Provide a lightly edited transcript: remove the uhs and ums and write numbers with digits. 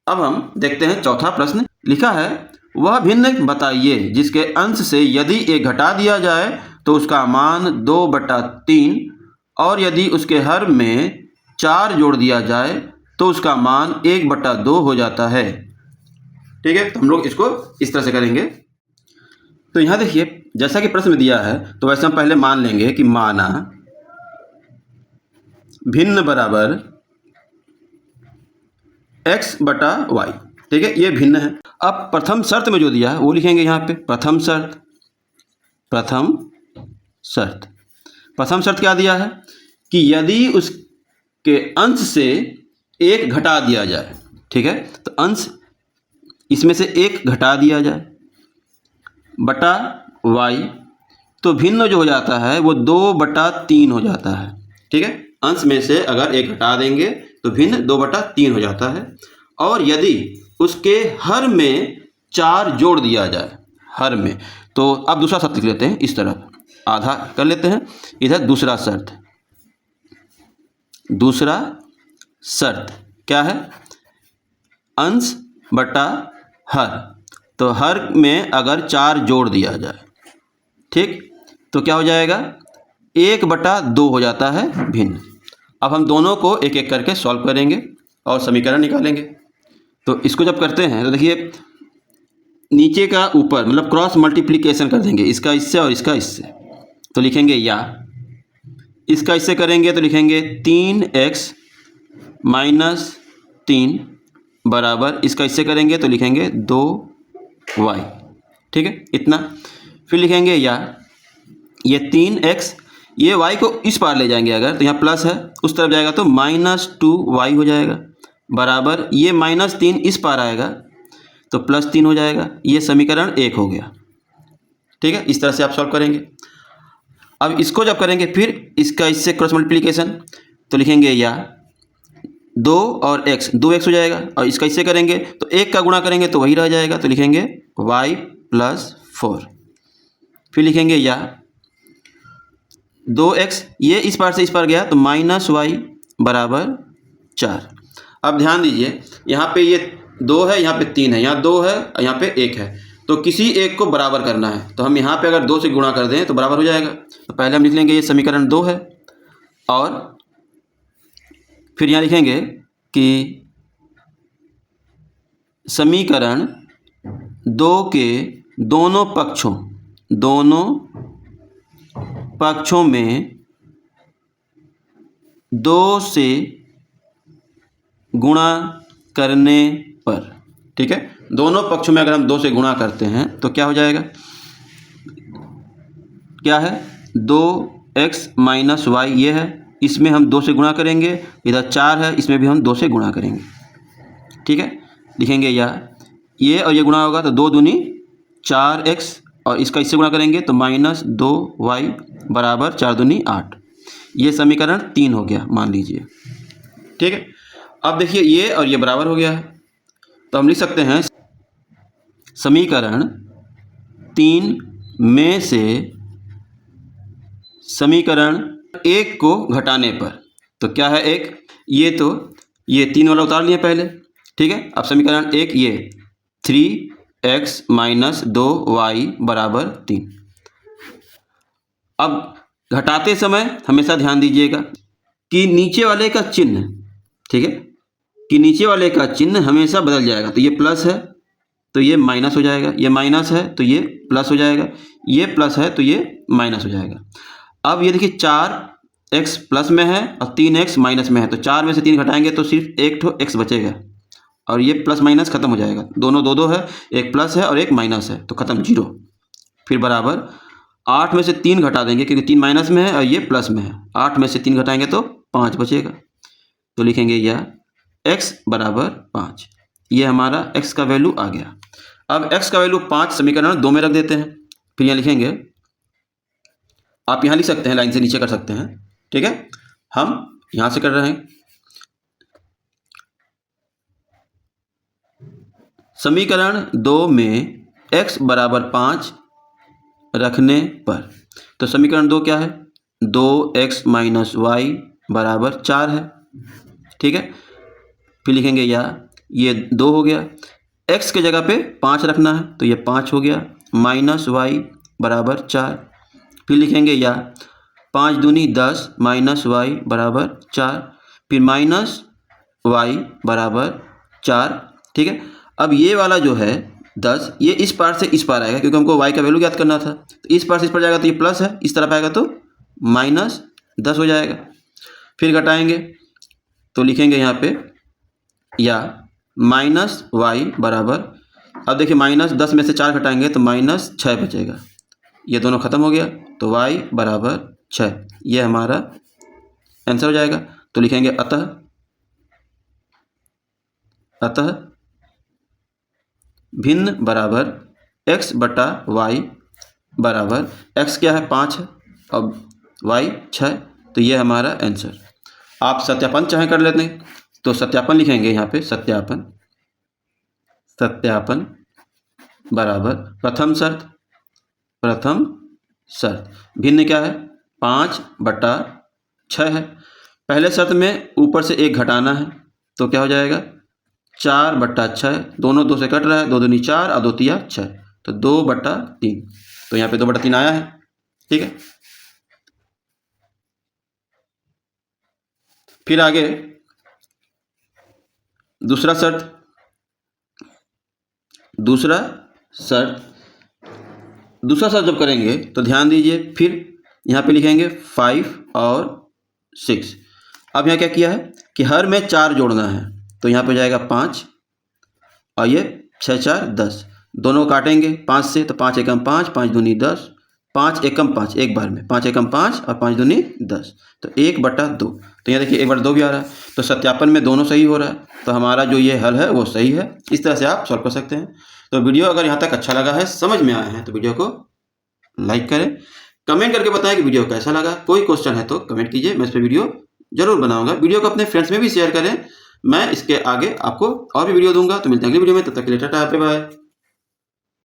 अब हम देखते हैं चौथा प्रश्न। लिखा है वह भिन्न बताइए जिसके अंश से यदि एक घटा दिया जाए तो उसका मान 2/3 और यदि उसके हर में 4 जोड़ दिया जाए तो उसका मान 1/2 हो जाता है। ठीक है, तो हम लोग इसको इस तरह से करेंगे। तो यहाँ देखिए, जैसा कि प्रश्न में दिया है तो वैसे हम पहले मान लेंगे कि माना भिन्न बराबर x/y। ठीक है, ये भिन्न है। अब प्रथम शर्त में जो दिया है वो लिखेंगे यहाँ पे प्रथम शर्त। प्रथम शर्त क्या दिया है कि यदि उसके अंश से एक घटा दिया जाए। ठीक है, तो अंश इसमें से एक घटा दिया जाए बटा y, तो भिन्न जो हो जाता है वो 2/3 हो जाता है। ठीक है, अंश में से अगर एक घटा देंगे तो भिन्न 2/3 हो जाता है। और यदि उसके हर में 4 जोड़ दिया जाए, हर में, तो अब दूसरा शर्त लिख लेते हैं, इस तरफ आधा कर लेते हैं, इधर दूसरा शर्त क्या है, अंश बटा हर। तो हर में अगर 4 जोड़ दिया जाए, ठीक, तो क्या हो जाएगा 1/2 हो जाता है भिन्न। अब हम दोनों को एक एक करके सॉल्व करेंगे और समीकरण निकालेंगे। तो इसको जब करते हैं तो देखिए नीचे का ऊपर मतलब क्रॉस मल्टीप्लिकेशन कर देंगे, इसका इससे और इसका इससे, तो लिखेंगे या, इसका इससे करेंगे तो लिखेंगे 3x - 3 बराबर, इसका इससे करेंगे तो लिखेंगे 2y। ठीक है, इतना। फिर लिखेंगे या ये 3x, ये y को इस पार ले जाएंगे अगर तो यहाँ प्लस है, उस तरफ जाएगा तो -2y हो जाएगा बराबर, ये -3 इस पार आएगा तो +3 हो जाएगा। ये समीकरण 1 हो गया। ठीक है, इस तरह से आप सॉल्व करेंगे। अब इसको जब करेंगे फिर इसका इससे क्रॉस मल्टीप्लिकेशन, तो लिखेंगे या 2 और x, 2x हो जाएगा, और इसका इससे करेंगे तो 1 का गुणा करेंगे तो वही रह जाएगा, तो लिखेंगे y + 4। फिर लिखेंगे या 2x, ये इस पार से इस पार गया तो -y बराबर 4। अब ध्यान दीजिए यहाँ पे ये 2 है, यहाँ पे 3 है, यहाँ 2 है, यहाँ पे 1 है, तो किसी एक को बराबर करना है। तो हम यहाँ पे अगर 2 से गुणा कर दें तो बराबर हो जाएगा। तो पहले हम लिख लेंगे ये समीकरण 2 है, और फिर यहाँ लिखेंगे कि समीकरण 2 के दोनों पक्षों में 2 से गुणा करने पर, ठीक है, दोनों पक्षों में अगर हम 2 से गुणा करते हैं तो क्या हो जाएगा, क्या है 2x - y, ये है, इसमें हम 2 से गुणा करेंगे, इधर 4 है, इसमें भी हम 2 से गुणा करेंगे। ठीक है, लिखेंगे या ये और ये गुणा होगा तो 2 दूनी 4x, और इसका इससे गुणा करेंगे तो -2y बराबर 4 दूनी 8। ये समीकरण 3 हो गया मान लीजिए। ठीक है, अब देखिए ये और ये बराबर हो गया है, तो हम लिख सकते हैं समीकरण 3 में से समीकरण 1 को घटाने पर, तो क्या है 1, ये तो ये 3 वाला उतार लिए पहले। ठीक है, अब समीकरण 1 ये 3x - 2y बराबर 3। अब घटाते समय हमेशा ध्यान दीजिएगा कि नीचे वाले का चिन्ह, ठीक है, कि नीचे वाले का चिन्ह हमेशा बदल जाएगा। तो ये प्लस है तो ये माइनस हो जाएगा, ये माइनस है तो ये प्लस हो जाएगा, ये प्लस है तो ये माइनस हो जाएगा। अब ये देखिए 4x प्लस में है और 3x माइनस में है, तो 4 में से 3 घटाएंगे तो सिर्फ एक ठो x बचेगा, और ये प्लस माइनस खत्म हो जाएगा, दोनों 2 है, एक प्लस है और एक माइनस है, तो खत्म 0। फिर बराबर 8 में से 3 घटा देंगे क्योंकि 3 माइनस में है और ये प्लस में है, 8 में से 3 घटाएंगे तो 5 बचेगा, तो लिखेंगे यह x बराबर 5। ये हमारा x का वैल्यू आ गया। अब x का वैल्यू 5 समीकरण 2 में रख देते हैं। फिर यहाँ लिखेंगे, आप यहाँ लिख सकते हैं, लाइन से नीचे कर सकते हैं। ठीक है, हम यहाँ से कर रहे हैं। समीकरण 2 में x बराबर 5 रखने पर, तो समीकरण 2 क्या है, 2x - y बराबर 4 है। ठीक है, फिर लिखेंगे या ये 2 हो गया। x के जगह पे 5 रखना है तो ये 5 हो गया, माइनस वाई बराबर 4। फिर लिखेंगे या 5 दूनी 10 माइनस वाई बराबर 4, फिर माइनस वाई बराबर 4। ठीक है, अब ये वाला जो है 10 ये इस पार से इस पार आएगा क्योंकि हमको y का वैल्यू ज्ञात करना था। तो इस पार से इस पार जाएगा तो ये प्लस है, इस तरफ आएगा तो माइनस 10 हो जाएगा। फिर घटाएंगे तो लिखेंगे यहाँ पे या माइनस वाई बराबर, अब देखिए माइनस 10 में से 4 घटाएंगे तो माइनस 6 बचेगा, ये दोनों खत्म हो गया तो y बराबर 6, ये हमारा आंसर हो जाएगा। तो लिखेंगे अतः भिन्न बराबर x बटा y बराबर, x क्या है 5 है, अब y 6, तो ये हमारा आंसर। आप सत्यापन चाहे कर लेते हैं तो सत्यापन लिखेंगे यहाँ पे, सत्यापन बराबर प्रथम शर्त भिन्न क्या है 5 बटा 6 है। पहले शर्त में ऊपर से 1 घटाना है तो क्या हो जाएगा 4 बटा 6, दोनों 2 से कट रहा है, 2 दूनी 4 और 2 तिया 6, तो 2 बटा 3, तो यहाँ पे 2 बटा 3 आया है। ठीक है, फिर आगे दूसरा शर्त जब करेंगे तो ध्यान दीजिए, फिर यहाँ पे लिखेंगे 5 और 6। अब यहाँ क्या किया है कि हर में 4 जोड़ना है तो यहाँ पे जाएगा 5 और ये 6 4 10, दोनों काटेंगे 5 से तो 5 एकम 5, 5 दूनी 10, 5 एकम 5 एक बार में, 5 एकम 5 और 5 दूनी 10, तो 1 बटा 2। तो यहाँ देखिए 1 बटा 2 भी आ रहा है, तो सत्यापन में दोनों सही हो रहा है, तो हमारा जो ये हल है वो सही है। इस तरह से आप सॉल्व कर सकते हैं। तो वीडियो अगर यहाँ तक अच्छा लगा है, समझ में आया है, तो वीडियो को लाइक करें, कमेंट करके बताएं कि वीडियो कैसा लगा। कोई क्वेश्चन है तो कमेंट कीजिए, मैं इस पर वीडियो जरूर बनाऊंगा। वीडियो को अपने फ्रेंड्स में भी शेयर करें, मैं इसके आगे आपको और भी वीडियो दूंगा। तो मिलते हैं अगली वीडियो में, तब तक के लिए टाटा बाय बाय।